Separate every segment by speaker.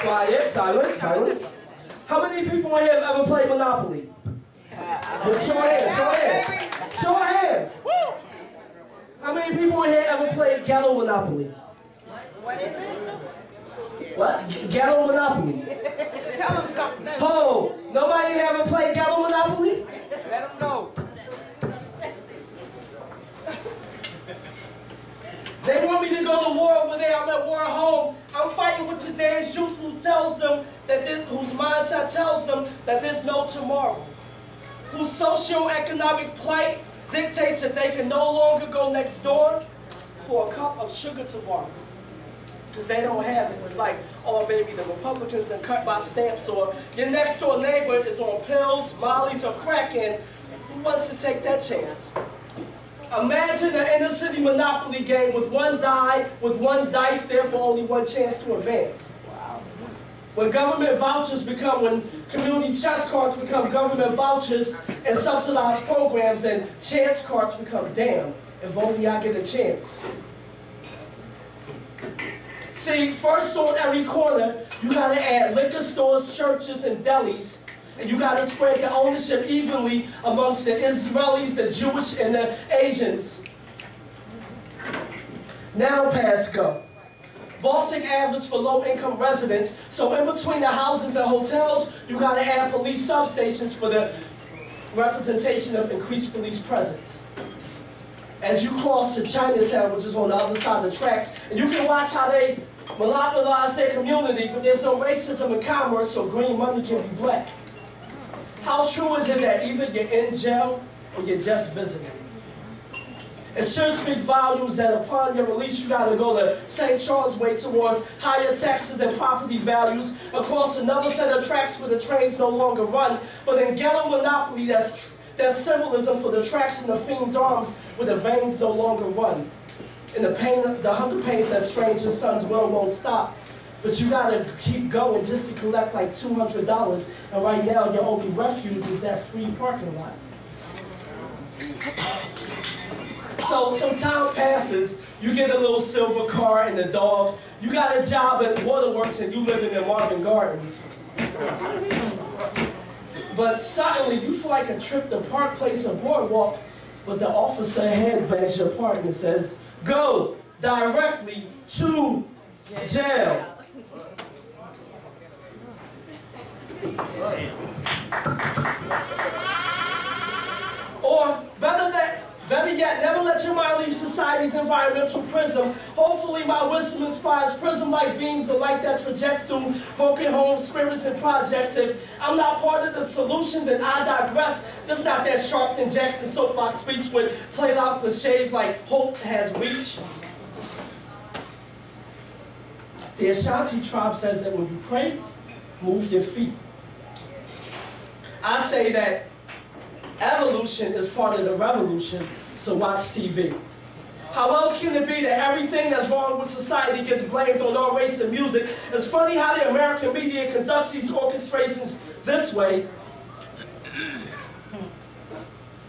Speaker 1: Quiet, silence, silence. How many people in here have ever played Monopoly? Show of hands, show of hands. Show of hands. How many people in here ever played Ghetto Monopoly?
Speaker 2: What is it?
Speaker 1: What? Ghetto Monopoly.
Speaker 2: Tell them something.
Speaker 1: Oh, nobody ever played Ghetto Monopoly?
Speaker 2: Let them know.
Speaker 1: They want me to go to war over there. I'm at war at home. I'm fighting with today's youth whose mindset tells them that there's no tomorrow. Whose socioeconomic plight dictates that they can no longer go next door for a cup of sugar tomorrow. Because they don't have it. It's like, oh baby, the Republicans are cut by stamps, or your next door neighbor is on pills, mollies, or crack, and who wants to take that chance? Imagine an inner city Monopoly game with one die, with one dice, therefore only one chance to advance. When government vouchers become, when community chess cards become government vouchers and subsidized programs, and chance cards become, damn, if only I get a chance. See, first on every corner, you gotta add liquor stores, churches, and delis, and you gotta spread the ownership evenly amongst the Israelis, the Jewish, and the Asians. Now pass go. Baltic average for low-income residents, so in between the houses and hotels, you gotta add police substations for the representation of increased police presence. As you cross to Chinatown, which is on the other side of the tracks, and you can watch how they monopolize their community, but there's no racism in commerce, so green money can be black. How true is it that either you're in jail or you're just visiting? It should speak volumes that upon your release, you gotta go to St. Charles Way towards higher taxes and property values, across another set of tracks where the trains no longer run, but in Ghetto Monopoly, that's symbolism for the tracks in the fiend's arms where the veins no longer run. And the pain, the hunger pains that strange your son's will won't stop. But you gotta keep going just to collect like $200, and right now your only refuge is that free parking lot. So some time passes, you get a little silver car and a dog, you got a job at Waterworks and you living in Marvin Gardens. But suddenly you feel like a trip to Park Place or Boardwalk, but the officer ahead begs your pardon and says, go directly to jail. Or better yet, never let your mind leave society's environmental prism. Hopefully my wisdom inspires prism-like beams of light that traject through broken homes, spirits, and projects. If I'm not part of the solution, then I digress. This not that Sharpton Jackson soapbox speech with played out cliches like hope has reach. The Ashanti tribe says that when you pray, move your feet. I say that evolution is part of the revolution, so watch TV. How else can it be that everything that's wrong with society gets blamed on our race and music? It's funny how the American media conducts these orchestrations this way,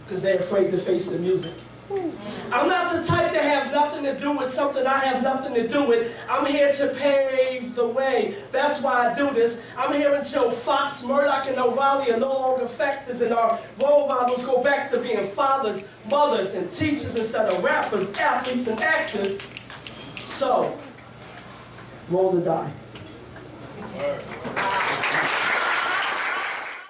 Speaker 1: because they're afraid to face the music. I'm not the type to have nothing to do with something I have nothing to do with. I'm here to pave the way. That's why I do this. I'm here until Fox, Murdoch, and O'Reilly are no longer factors, and our role models go back to being fathers, mothers, and teachers instead of rappers, athletes, and actors. So, roll the die.